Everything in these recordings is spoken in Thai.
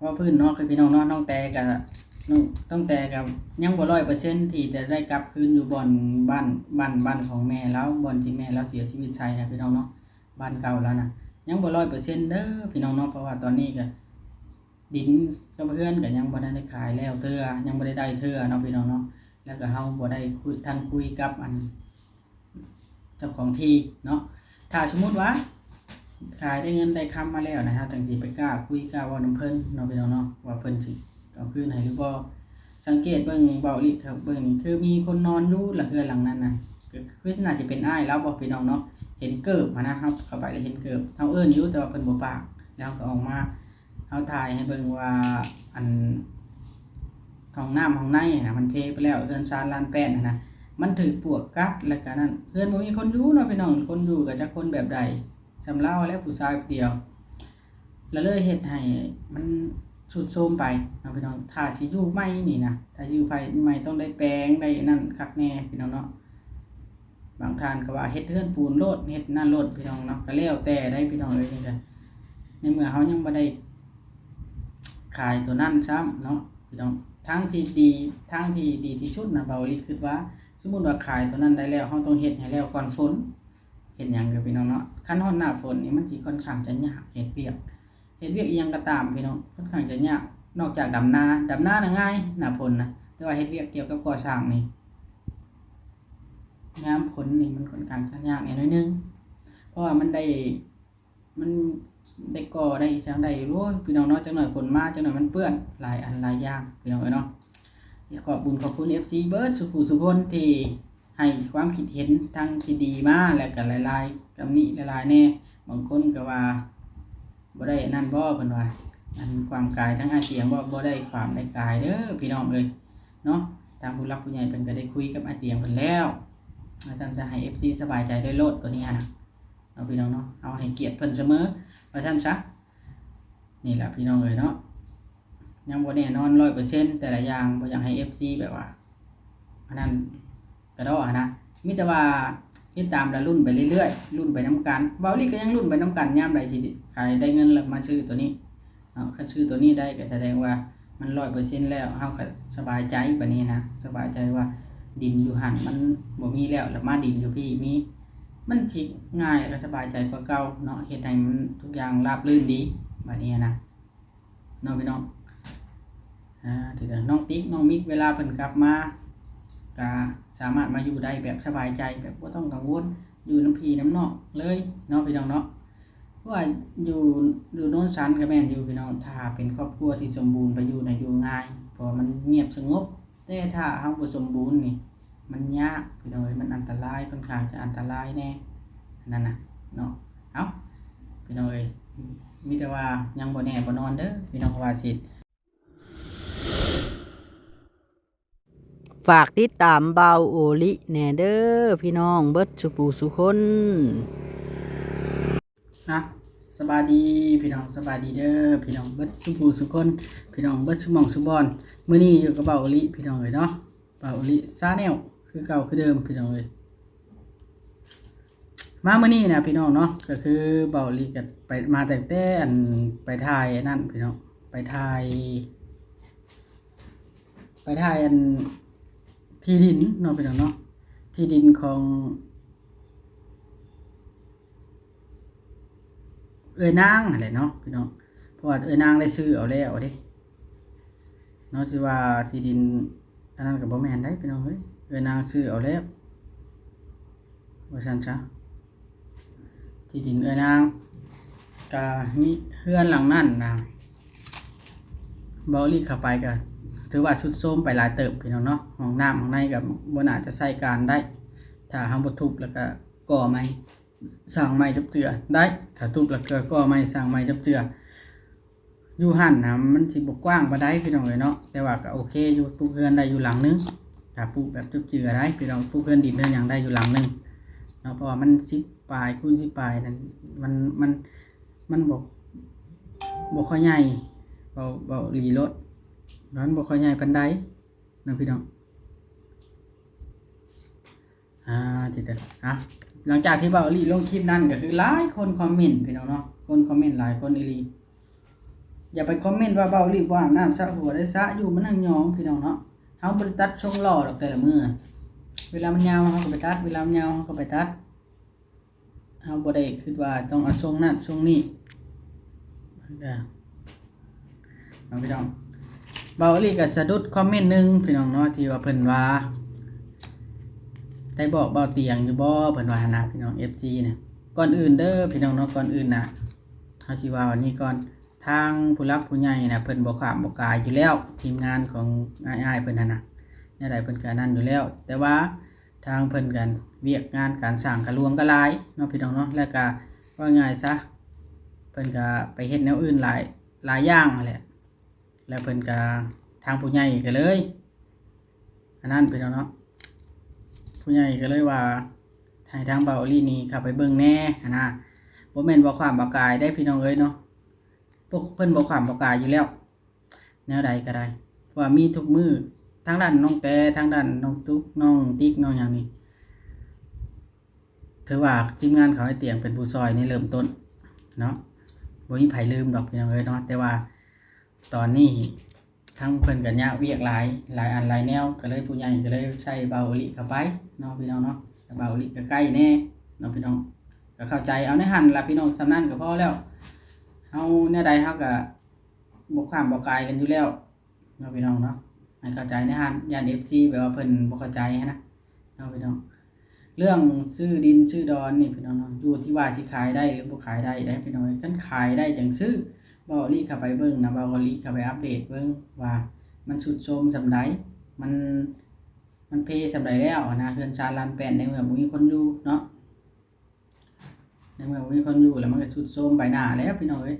ว่าพื้นเนาะคือพี่น้องเนาะน้องแต่กับน้องแต่กับยังบ่100%ที่จะได้กลับคืนอยู่บ่อนบ้านของแม่แล้วบ่อนที่แม่แล้วเสียชีวิตใช่นะพี่น้องเนาะบ้านเก่าแล้วนะยังบ่100%เด้อพี่น้องเนาะเพราะว่าตอนนี้ก็ดินกับเพื่อนก็ยังบ่ได้ขายแล้วเทื่อยังบ่ได้เทื่อเนาะพี่น้องเนาะแล้วก็เฮาบ่ได้คุยกับอันเจ้าของที่เนาะถ้าสมมุติว่าขายได้เงินได้คำมาแล้วนะครับจังสิไปกล้าคุยกล้าเว้านำเพิ่นเนาะพี่น้องเนาะว่าเพิ่นสิเอาคืนให้หรือบ่สังเกตเบิ่งเบาอีหลีครับเบิ่งนี่คือมีคนนอนอยู่เรือนหลังนั้นน่ะก็คือน่าจะเป็นอ้ายแล้วบ่พี่น้องเนาะเห็นเกิบมานะครับเข้าไปแล้วเห็นเกิบเฮาเอิ้นอยู่แต่ว่าเพิ่นบ่ปากแล้วก็ออกมาเฮาถ่ายให้เบิ่งว่าอันห้องน้ำห้องในน่ะมันเพไปแล้วเรือนซานลานแป้นน่ะมันถือปวกกัดแล้วก็นั่นเพื่อนบ่มีคนอยู่เนาะพี่น้องคนอยู่ก็จักคนแบบใดสำเล่าแล้วผู้ชายเดียวแล้วเลยเฮ็ดให้มันสุดโทรมไปเนาะพี่น้องถ้าสิอยู่ใหม่นี่นะถ้าอยู่ภายใหม่ต้องได้แปลงได้นั่นคักแน่พี่น้องเนาะบางท่านก็ว่าเฮ็ดเฮือนปูนโลดเฮ็ดนั่นโลดพี่น้องเนาะก็แล้วแต่ได้พี่น้องเอ้ยนี่ก็ในเมื่อเฮายังบ่ได้ขายตัวนั้นซ้ำเนาะพี่น้องทางที่ดีที่สุดนะเบาลีคิดว่าสมมุติว่าขายตัวนั้นได้แล้วเฮาต้องเฮ็ดให้แล้วก่อนฝนเฮ็ดหยังก็พี่น้องเนาะคันฮอดหน้าฝนนี่มันสิค่อนข้างจะยากเฮ็ดเวียกอีหยังก็ตามพี่น้องค่อนข้างจะยากนอกจากดำนาน่ะง่ายหน้าฝนนะแต่ว่าเฮ็ดเวียกเกี่ยวกับก่อสร้างนี่ยามฝนนี่มันค่อนข้างจะยากนิดนึงเพราะว่ามันได้ก่อได้จังได้รู้พี่น้องเนาะจังหน่อยฝนมาจังหน่อยมันเปื้อนหลายอันหลายอย่างพี่น้องเนาะขอบคุณ FC เบิร์ดสุคนที่ให้ความคิดเห็นทางที่ดีมาแล้วก็หลายๆกับนี้หลายๆแน่บางคนก็ว่าบ่ได้นั่นบ่เพิ่นว่าอันความกายทั้งอาเตียงบ่ได้ความได้กายเด้อพี่น้องเอ้ยเนาะทางผู้หลักผู้ใหญ่เพิ่นก็ได้คุยกับอาเตียงเพิ่นแล้วอาจารย์จะให้ FC สบายใจด้วยโลดตัวนี้นะเอาพี่น้องเนาะเอาให้เกียรติเพิ่นเสมอว่าซั่นซะนี่แหละพี่น้องเอ้ยเนาะยังบ่แน่นอน 100% แต่ละอย่างบ่อยากให้ FC แบบว่าอันนั้นกระดอนะมีแต่ว่าติดตามแล้วรุ่นไปเรื่อยๆรุ่นไปนํกันเบาลี่ก็ยังรุ่นไปนํกันยามใดสิขายได้เงินแล้วมาซื้อตัวนี้เนาะคันซื้อตัวนี้ได้ก็แสดงว่ามัน 100% แล้วเฮาก็สบายใจบัดนี้นะสบายใจว่าดินอยู่หั่นมันบ่มีแล้วมาดินอยู่พี่มีมันสิง่ายแล้วก็สบายใจกว่าเก่าเนาะเฮ็ดให้มันทุกอย่างราบรื่นดีบัดนี้นะเนาะพี่น้องทีนี้น้องติ๊กน้องมิกเวลาเพิ่นกลับมาก็สามารถมาอยู่ได้แบบสบายใจแบบบ่ต้องกังวลอยู่น้ำพี่น้ำนอกเลยเนาะพี่น้องเนาะเพราะว่าอยู่โน้นสันก็แม่นอยู่พี่น้องถ้าเป็นครอบครัวที่สมบูรณ์ไปอยู่อยู่ง่ายเพราะมันเงียบสงบแต่ถ้าเฮาบ่สมบูรณ์นี่มันยากพี่น้องมันอันตรายค่อนข้างจะอันตรายแน่นั่นน่ะเนาะเอ้าพี่น้องเอ้ยมีแต่ว่ายังบ่แน่บ่นอนเด้อพี่น้องว่าสิฝากติดตามเบาโอลิแน่เด้อพี่น้องเบิดสุคนนะสบายดีพี่น้องสบายดีเด้อพี่น้องเบิดสุคนพี่น้องเบิดสุหม่องสุบอนมื้อนี้อยู่กับเบาโอลิพี่น้องเอ้ยเนาะเบาโอลิซาแนลคือเก่าคือเดิมพี่น้องเอ้ยมามื้อนี้นะพี่น้องเนาะก็คือเบาโอลิก็ไปมาแต่อันไปถ่ายนั่นพี่น้องไปถ่ายอันที่ดินเนาะพี่น้องเนาะที่ดินของนางอะไรเนาะพี่น้องเพราะว่านางได้ซื้อเอาแล้วเด้เนาะสิว่าที่ดินอันนั้นก็บ่แม่นได้พี่น้องเฮ้ยนางซื้อเอาแล้วว่าซั่นซะที่ดินนางก็มีเฮือนหลังนั้นนะบ่รีเข้าไปก็ถือว่าสุดโทรมไปหลายเติบพี่น้องเนาะห้องน้ำข้างในก็บ่น่าจะใช้การได้ถ้าเฮาบ่ทุบแล้วก็ก่อใหม่สร้างใหม่จับเจือได้ถ้าทุบแล้วก็ก่อใหม่สร้างใหม่จับเจืออยู่หั่นนะมันสิบ่กว้างปานใดพี่น้องเอ้ยเนาะแต่ว่าก็โอเคอยู่ปลูกเรือนได้อยู่หลังนึงถ้าปลูกแบบจับเจือได้พี่น้องปลูกเรือนดินเรือนหยังได้อยู่หลังนึงเนาะเพราะว่ามัน10ปลายคูณ10ปลายนั่นมันบ่ค่อยใหญ่เบาหลีรถมันบ่ค่อยใหญ่ปานใดนะพี่น้องติดหลังจากที่เบาลีลงคลิปนั้นก็คือหลายคนคอมเมนต์พี่น้องเนาะคนคอมเมนต์หลายคนอีหลี อย่าไปคอมเมนต์ว่าเบารีบว่าอาบน้ำสระหัวได้สระอยู่มันนั่งยองพี่น้องเนาะเฮาบ่ได้ตัดทรงหล่อดอกแต่ละมื้อเวลามันยาวเฮาก็ไปตัดเวลามันยาวเฮาก็ไปตัดเฮาบ่ได้คิดว่าต้องเอาทรงนั้นทรงนี้เด้อน้องพี่น้องเบาลีก็สะดุดคอมเมนต์นึงพี่น้องเนาะที่ว่าเพิ่นว่าได้บอกเบาเตียงอยู่บ่เพิ่นว่านะพี่น้อง FC เนี่ยก่อนอื่นเด้อพี่น้องเนาะก่อนอื่นน่ะเฮาสิว่าวันนี้ก่อนทางผู้รักผู้ใหญ่น่ะเพิ่นบ่ข้ามบ่กายอยู่แล้วทีมงานของอ้ายๆเพิ่นนั่นน่ะแนวใดเพิ่นก็นั่นอยู่แล้วแต่ว่าทางเพิ่นกันเวียกงานการสร้างกระลวงก็หลายเนาะพี่น้องเนาะแล้วก็ว่าง่ายซะเพิ่นก็ไปเฮ็ดแนวอื่นหลายอย่างนั่นแหละแล้วเพิ่นก็ทางผู้ใหญ่ก็เลยอันนั้นพี่น้องเนาะผู้ใหญ่ก็เลยว่าให้ทางเบาอีหลีนี่เข้าไปเบิ่งแน่นะบ่แม่นบ่ความบ่กายได้พี่น้องเอ้ยเนาะพวกเพิ่นบ่ความบ่กายอยู่แล้วแนวใดก็ได้เพราะว่ามีทุกมื้อทางด้านน้องแต่ทางด้านน้องตุ๊กน้องติ๊กน้องหยังนี่ถือว่าทีมงานเขาให้เตียงเป็นผู้ซอยในเริ่มต้นเนาะบ่มีไผลืมดอกพี่น้องเอ้ยเนาะแต่ว่าตอนนี้ทั้งเพิ่นก็ยากเวียกหลายอันหลายแนวก็เลยผู้ใหญ่ก็เลยใช้เบาอีหลีเข้าไปเนาะพี่น้องเนาะเบาอีหลีก็ใกล้แน่เนาะพี่น้องก็เข้าใจเอาในหั่นล่ะพี่น้องสำนั้นก็พอแล้วเฮาแนวใดเฮาก็บ่ข้ามบ่กายกันอยู่แล้วเนาะพี่น้องเนาะให้เข้าใจในหั่นย่าน FC แบบว่าเพิ่นบ่เข้าใจนะเนาะพี่น้องเรื่องซื้อดินซื้อดอนนี่พี่น้องเนาะอยู่ที่ว่าสิขายได้หรือบ่ขายได้พี่น้องคันขายได้จังซื้อเบาอีหลีเข้าไปเบิ่งนะเบาอีหลีเข้าไปอัปเดตเบิ่งว่ามันสุดโทรมส่ำใดมันเพส่ำใดแล้วนะเฮือนชาลานแป้นในเมื่อบ่มีคนอยู่เนาะในเมื่อบ่มีคนอยู่แล้วมันก็สุดโทรมไปหน้าแล้วพี่น้องเอ้ย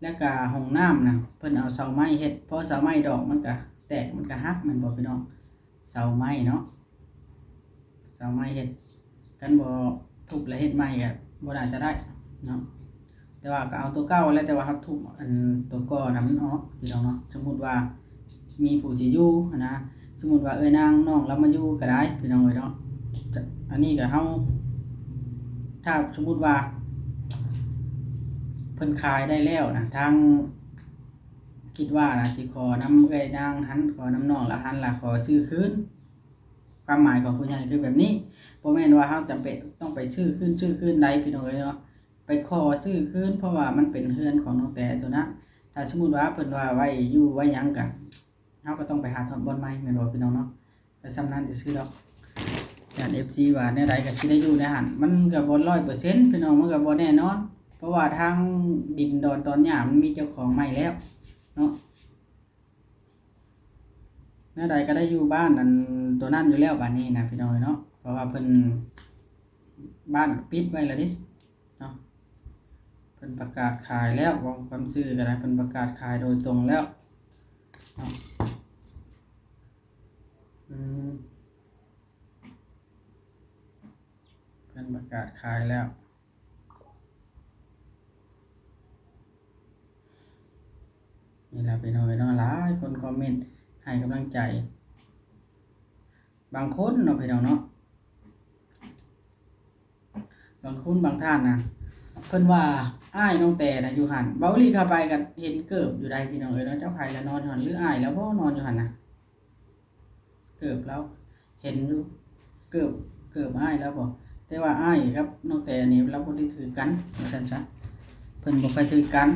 แล้วก็ห้องน้ำนะเพิ่นเอาเสาไม้เฮ็ดพอเสาไม้ดอกมันก็แตกมันก็หักแม่นบ่พี่น้องเสาไม้เนาะเสาไม้เฮ็ดกันบ่ทุบแล้วเฮ็ดใหม่ก็บ่น่าจะได้เนาะแต่ว่าก็เอาตัวเก่าแล้วแต่ว่าครับทุบอันตัวก่อน่ะมันออกพี่น้องเนาะสมมุติว่ามีผู้สิอยู่นะสมมุติว่าเอ้ยนางน้องเรามาอยู่ก็ได้พี่น้องเอ้ยเนาะอันนี้ก็เฮาถ้าสมมุติว่าเพิ่นขายได้แล้วนะทางคิดว่านะสิขอนำเอ้ยนางหันขอนำน้องละหันละขอซื้อคืนความหมายของผู้ใหญ่คือแบบนี้บ่แม่นว่าเฮาจำเป็นต้องไปซื้อคืนใดพี่น้องเอ้ยเนาะไปขอซื้อคืนเพราะว่ามันเป็นเรือนของน้องแต่ตัวนะถ้าสมมุติว่าเพิ่นว่าไว้อยู่ไว้หยังก็เฮาก็ต้องไปหาถอนบอนใหม่แม่นบ่พี่น้องเนาะแต่สำนั้นซื่อๆดอกย่าน FC ว่าแนวใดก็สิได้อยู่ในหันมันก็บ่ 100% พี่น้องมันก็บ่แน่นอนเพราะว่าทางดินดอนตอนหญ้ามันมีเจ้าของใหม่แล้วเนาะแนวใดก็ได้อยู่บ้านนั่นตัวนั้นอยู่แล้วบัดนี้นะพี่น้องเนาะเพราะว่าเพิ่นบ้านปิดไว้แล้วดิเนาะเพิ่นประกาศขายแล้วว่าความซื้อก็ได้เพิ่นประกาศขายโดยตรงแล้วเนาะเพิ่นประกาศขายแล้วนี่ล่ะพี่น้องเนาะหลายคนคอมเมนต์ให้กำลังใจบางคนเนาะพี่น้องเนาะบางคนบางท่านนะเพิ่นว่าอ้ายน้องแต่น่ะอยู่หั่นเบาอีหลีเข้าไปก็เห็นเกิบอยู่ได้พี่น้องเอ้ยเนาะเจ้าไผละนอนหั่นหรืออ้ายแล้วบ่นอนอยู่หั่นน่ะเกิบแล้วเห็นอยู่เกิบอ้ายแล้วบ่แต่ว่าอ้ายครับน้องแต่นี่เราบ่ได้ถือกันว่าซั่นซะเพิ่นบ่ค่อยถือกัน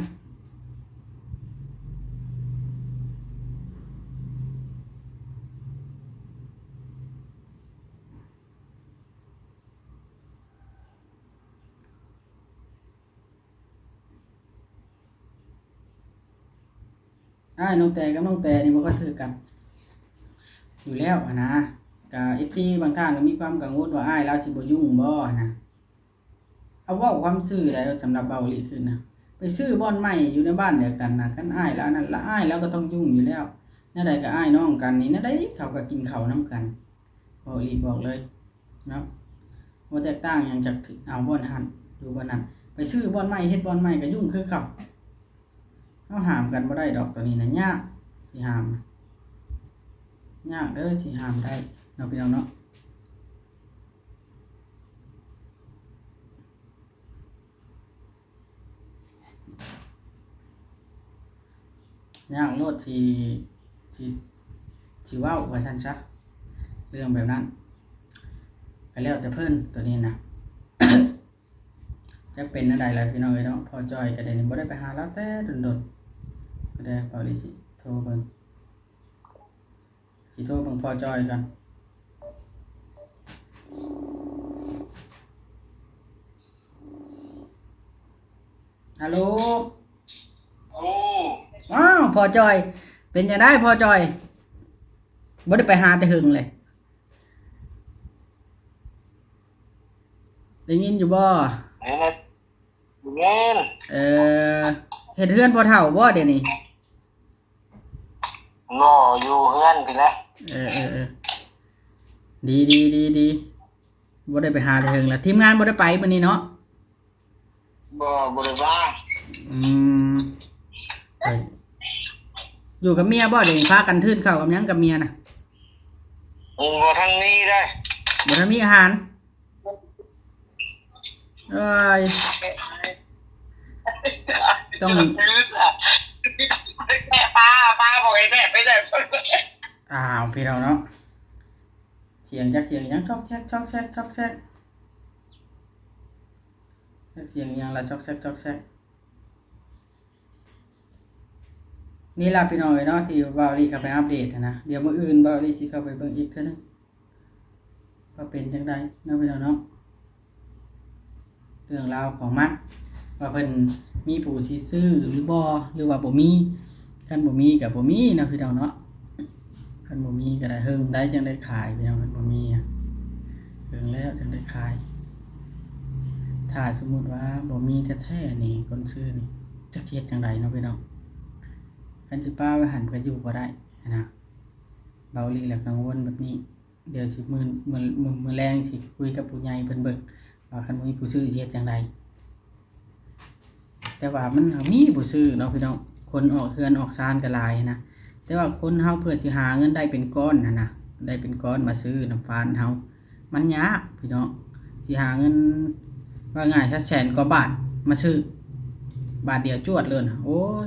อ้ายน้องแต่กับน้องแต่นี่บ่ค่อยถือกันอยู่แล้วนะก็ FC บางท่านก็มีความกังวลว่าอ้ายเราสิบ่ยุ่งบ่นะเอาเว้าความซื่อได้สำหรับเบาอีหลีคือนะไปซื้อบ่อนใหม่อยู่ในบ้านเดียวกันนะคันอ้ายแล้วนั่นละอ้ายแล้วก็ต้องยุ่งอยู่แล้วแนวใดก็อ้ายน้องกันนี่แนวใดเขาก็กินข้าวนำกันเบาอีหลีบอกเลยเนาะบ่แตกต่างหยังจากเอาบ่อนหันอยู่บ่อนนั้นไปซื้อบ่อนใหม่เฮ็ดบ่อนใหม่ก็ยุ่งคือเขาเฮาห้ามกันบ่ได้ดอกตัวนี้น่ะยากสิห้ามยากเด้อสิห้ามได้เนาะพี่น้องเนาะ ย่างโลดที่ที่เว้าว่าซั่นซะเรื่องแบบนั้นก็แล้วแต่เพิ่นตัวนี้นะ จักเป็นอันใดล่ะพี่น้องเอ้ยเนาะพอจอยก็ได้นี่บ่ได้ไปหาแล้วแต่ดนๆก็ได้เปาลิสิโทรเบิ่งสิโทรเบิ่งพอจอยก่อนฮัลโหลโอ้อ้าวพอจอย เป็นจังได๋พอจอยบ่ได้ไปหาแต่หึงเลยได้ยินอยู่บ่เห็นแล้วเงินเออเฮ็ดเฮือนพ่อเฒ่าบ่เดี๋ยวนี้งออยู่เฮือนพี่แหละเออดีบ่ได้ไปหาแต่หึงแล้วทีมงานบ่ได้ไปมื้อนี้เนาะบ่ได้ว่าอืมไปอยู่กับเมียบ่เดี๋ยวนี้พากันทื่นข้าวกับหยังกับเมียน่ะบ่ทันนี้ได้ บ่ทันมีอาหารเอ้ยต้องแม่ป้าบอกให้แม่ไปได้อ้าวพี่น้องเนาะเสียงจักเสียงหยังชอกแซกเสียงหยังล่ะชอกแซกนี่ล่ะพี่น้องเอ้ยเนาะที่บ่าวลีเข้าไปอัปเดตนะเดี๋ยวมื้ออื่นบ่าวลีสิเข้าไปเบิ่งอีกเทื่อนึงว่าเป็นจังได๋เนาะพี่น้องเนาะเรื่องราวของมันว่าเพิ่นมีผู้สิซื้อหรือบ่หรือว่าบ่มีคันบ่มีก็บ่มีนะพี่น้องเนาะคันบ่มีก็ได้เฮิงได้จังได้ขายพี่น้องคันบ่มีเฮิงแล้วจังได้ขายถ้าสมมุติว่าบ่มีแท้ๆนี่คนซื้อนี่จักเฮ็ดจังไดเนาะพี่น้องคันสิป้าไว้หันก็อยู่บ่ได้นะเบาลีแล้วกังวลแบบนี้เดี๋ยวสิมื้อแลงสิคุยกับผู้ใหญ่เพิ่นเบิ่งว่าคันบ่มีผู้ซื้อสิเฮ็ดจังไดแต่ว่ามันมีผู้ซื้อเนาะพี่น้องคนออกเฮือนออกซานก็หลายนะแต่ว่าคนเฮาเพื่อสิหาเงินได้เป็นก้อนนะได้เป็นก้อนมาซื้อน้ำปานเฮามันยากพี่น้องสิหาเงินว่าง่ายถ้าแสนกว่าบาทมาซื้อบาทเดียวจวดเลยโอ้ย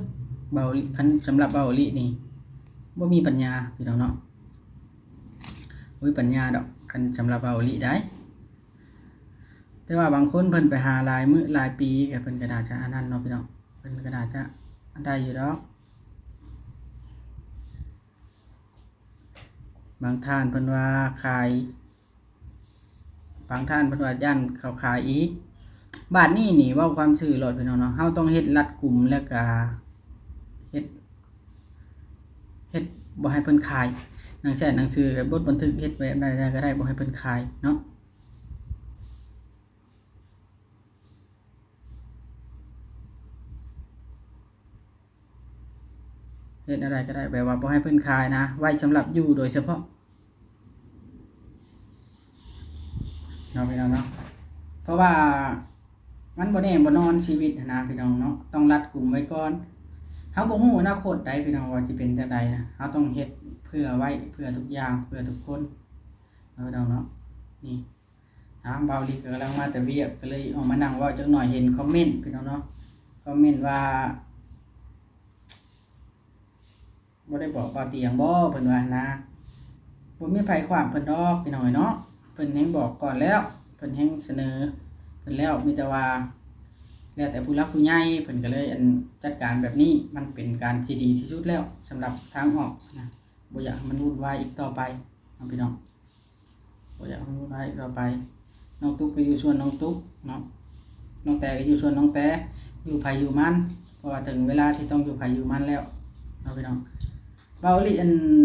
เบาคันสำหรับเบาลินี่บ่มีปัญญาพี่น้องเนาะบ่มีปัญญาดอกคันสำหรับเบาลิได้แต่ว่าบางคนเพิ่นไปหาหลายมื้อหลายปีก็เพิ่นก็น่าจะอันนั้นเนาะพี่น้องเพิ่นก็น่าจะได้อยู่ดอกบางท่านเพิ่นว่าขายบางท่านเพิ่นว่าย่านเขาขายอีกบาทนี้นี่เว้าความซื่อโลดพี่น้องเนาะเฮาต้องเฮ็ดรัดกุมแล้วก็เฮ็ดบ่ให้เพิ่นขายหนังหนังสือกับบทบันทึกเฮ็ดแบบใดก็ได้บ่ให้เพิ่นขายเนาะเฮ็ดอะไรก็ได้แบบว่าบ่ให้เพิ่นขายนะไว้สำหรับอยู่โดยเฉพาะเนาะพี่น้องเนาะเพราะว่ามันบ่แน่บ่นอนชีวิตนะพี่น้องเนาะต้องรัดกุมไว้ก่อนเฮาบ่ฮู้อนาคตใดพี่น้องว่าสิเป็นจังไดนะเฮาต้องเฮ็ดเพื่อไว้เพื่อทุกอย่างเพื่อทุกคนพี่น้องเนาะนี่เบาลีก็กำลังมาแต่เวียกก็เลยออกมานั่งเว้าจักหน่อยเห็นคอมเมนต์พี่น้องเนาะคอมเมนต์ว่าบ่ได้บอกเบาเตียงบ่เพิ่นว่านะบ่มีไผขวางเพิ่นดอกพี่น้อยเนาะเพิ่นแฮงบอกก่อนแล้วเพิ่นแฮงเสนอเพิ่นแล้วมีแต่ว่าแล้วแต่ผู้รักผู้ใหญ่เพิ่นก็เลยจัดการแบบนี้มันเป็นการที่ดีที่สุดแล้วสำหรับทางออกนะบ่อยากมันวุ่นวายอีกต่อไปพี่น้องบ่อยากมันวุ่นวายอีกต่อไปน้องตุ๊กก็อยู่ส่วนน้องตุ๊กเนาะน้องแต่ก็อยู่ส่วนน้องแต่อยู่ไผอยู่มันเพราะว่าถึงเวลาที่ต้องอยู่ไผอยู่มันแล้วพี่น้องเบาลิ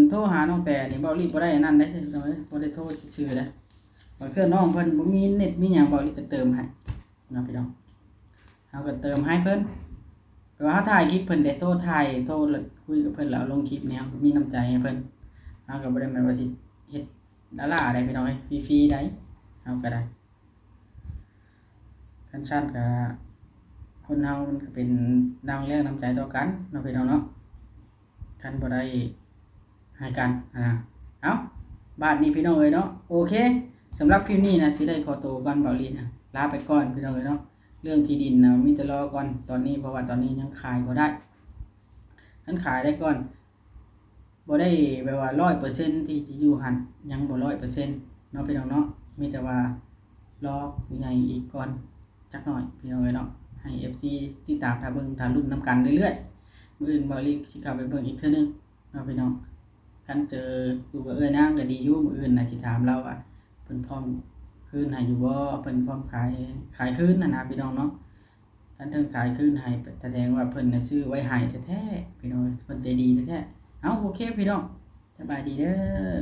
โทรหาน้องแต่นี่เบาลิบ่ได้นั่นได้จังได๋บ่ได้โทรชื่อเด้บางเทื่อน้องเพิ่นบ่มีเน็ตมีหยังเบาลิก็เติมให้นะพี่น้องเฮาก็เติมให้เพิ่นแต่ว่าเฮาถ่ายคลิปเพิ่นได้โทรถ่ายโทรคุยกับเพิ่นแล้วลงคลิปแนวมีน้ำใจให้เพิ่นเฮาก็บ่ได้แม่นว่าสิเฮ็ดดาราได้พี่น้องฟรีๆได้เฮาก็ได้คันซั่นก็คนเฮามันก็เป็นดังแรงน้ำใจต่อกันเนาะพี่น้องเนาะคันบ่ได้ให้กันเอ้าบ้านนี้พี่น้องเอ้ยเนาะโอเคสำหรับคลิปนี้นะสิได้ขอตัวก่อนเบาลีนะลาไปก่อนพี่น้องเอ้ยเนาะเรื่องที่ดินนะมีแต่รอก่อนตอนนี้เพราะว่าตอนนี้ยังขายบ่ได้ คันขายได้ก่อนบ่ได้แบบว่า 100% ที่สิอยู่หั่นยังบ่ 100%เนาะพี่น้องเนาะมีแต่ว่ารอผู้ใหญ่อีกก่อนจักหน่อยพี่น้องเอ้ยเนาะให้ FC ติดตามถ้าเบิ่งถ้าลุ้นนํกันเรื่อยๆมื้ออื่นบ่ลิสิเข้าไปเบิ่งอีกเทื่อนึงเนาะพี่น้องคันเจอดูว่านางก็ดีอยู่มื้ออื่นน่ะสิถามเราว่าเพิ่นพร้อมคืนให้อยู่บ่เพิ่นพร้อมขายคืนน่ะนะพี่น้องเนาะคันเพิ่นขายคืนให้แสดงว่าเพิ่นน่ะซื้อไว้ให้แท้ๆพี่น้องเพิ่นใจดีแท้ๆเอาโอเคพี่น้องสบายดีเด้อ